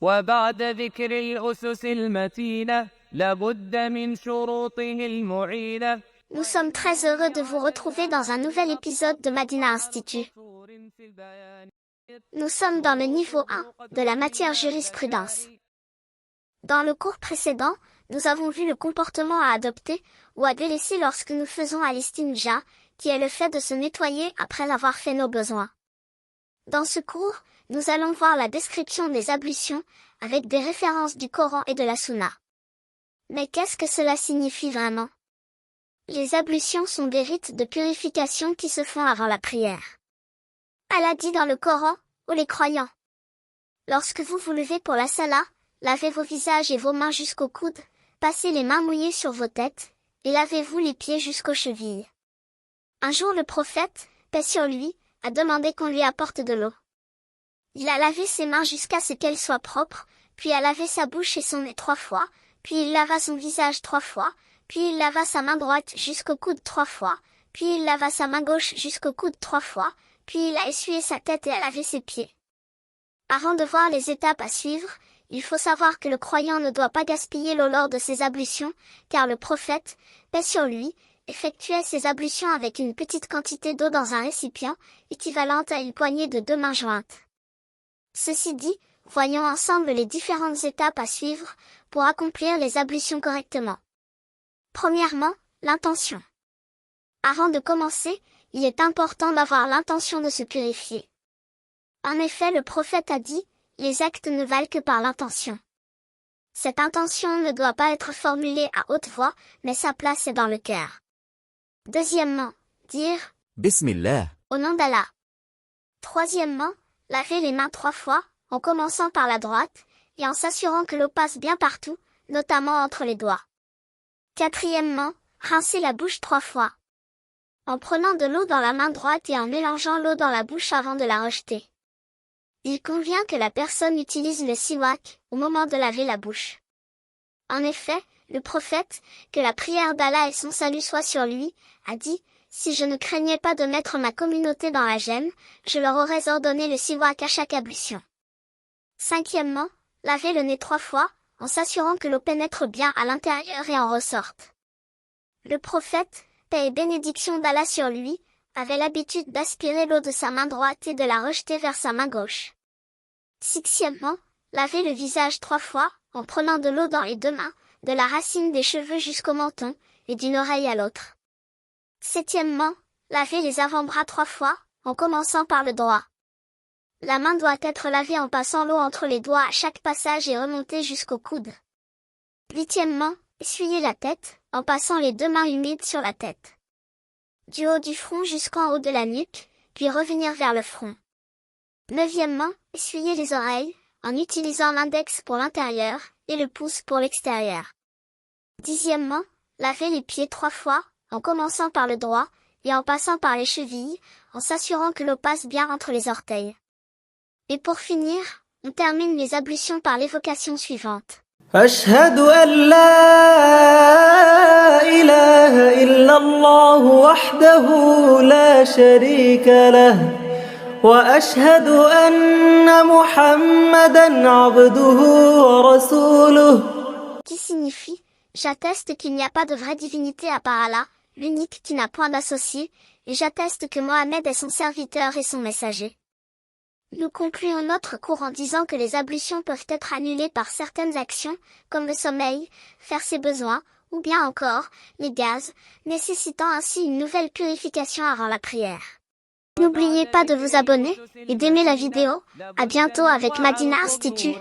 وبعد ذكر الأسس المتينة لابد من شروطه المعينة. Nous sommes très heureux de vous retrouver dans un nouvel épisode de Madina Institut. Nous sommes dans le niveau 1 de la matière jurisprudence. Dans le cours précédent, nous avons vu le comportement à adopter ou à délaisser lorsque nous faisons al-istinja, qui est le fait de se nettoyer après avoir fait nos besoins. Dans ce cours, nous allons voir la description des ablutions, avec des références du Coran et de la Sunna. Mais qu'est-ce que cela signifie vraiment? Les ablutions sont des rites de purification qui se font avant la prière. Allah dit dans le Coran, ô les croyants, lorsque vous vous levez pour la salat, lavez vos visages et vos mains jusqu'aux coudes, passez les mains mouillées sur vos têtes, et lavez-vous les pieds jusqu'aux chevilles. Un jour le prophète, paix sur lui, a demandé qu'on lui apporte de l'eau. Il a lavé ses mains jusqu'à ce qu'elles soient propres, puis a lavé sa bouche et son nez 3 fois, puis il lava son visage 3 fois, puis il lava sa main droite jusqu'au coude 3 fois, puis il lava sa main gauche jusqu'au coude 3 fois, puis il a essuyé sa tête et a lavé ses pieds. Avant de voir les étapes à suivre, il faut savoir que le croyant ne doit pas gaspiller l'eau lors de ses ablutions, car le prophète, paix sur lui, effectuait ses ablutions avec une petite quantité d'eau dans un récipient, équivalente à une poignée de 2 mains jointes. Ceci dit, voyons ensemble les différentes étapes à suivre, pour accomplir les ablutions correctement. Premièrement, l'intention. Avant de commencer, il est important d'avoir l'intention de se purifier. En effet, le prophète a dit, les actes ne valent que par l'intention. Cette intention ne doit pas être formulée à haute voix, mais sa place est dans le cœur. Deuxièmement, dire Bismillah. Au nom d'Allah. Troisièmement, laver les mains 3 fois, en commençant par la droite, et en s'assurant que l'eau passe bien partout, notamment entre les doigts. Quatrièmement, rincer la bouche 3 fois. En prenant de l'eau dans la main droite et en mélangeant l'eau dans la bouche avant de la rejeter. Il convient que la personne utilise le siwak au moment de laver la bouche. En effet, le prophète, que la prière d'Allah et son salut soient sur lui, a dit, si je ne craignais pas de mettre ma communauté dans la gêne, je leur aurais ordonné le siwak à chaque ablution. Cinquièmement, laver le nez 3 fois, en s'assurant que l'eau pénètre bien à l'intérieur et en ressorte. Le prophète, paix et bénédiction d'Allah sur lui, avait l'habitude d'aspirer l'eau de sa main droite et de la rejeter vers sa main gauche. Sixièmement, laver le visage 3 fois, en prenant de l'eau dans les 2 mains, de la racine des cheveux jusqu'au menton, et d'une oreille à l'autre. Septièmement, laver les avant-bras 3 fois, en commençant par le droit. La main doit être lavée en passant l'eau entre les doigts à chaque passage et remonter jusqu'au coude. Huitièmement, essuyer la tête, en passant les 2 mains humides sur la tête. Du haut du front jusqu'en haut de la nuque, puis revenir vers le front. Neuvièmement, essuyer les oreilles, en utilisant l'index pour l'intérieur, et le pouce pour l'extérieur. Dixièmement, laver les pieds 3 fois, en commençant par le droit, et en passant par les chevilles, en s'assurant que l'eau passe bien entre les orteils. Et pour finir, on termine les ablutions par l'évocation suivante. أشهد أن لا إله إلا الله وحده لا شريك له وأشهد أن محمدا عبده ورسوله. Qui signifie, j'atteste qu'il n'y a pas de vraie divinité à part Allah, l'unique qui n'a point d'associé, et j'atteste que Mohammed est son serviteur et son messager. Nous concluons notre cours en disant que les ablutions peuvent être annulées par certaines actions, comme le sommeil, faire ses besoins, ou bien encore, les gaz, nécessitant ainsi une nouvelle purification avant la prière. N'oubliez pas de vous abonner, et d'aimer la vidéo. À bientôt avec Madina Institut.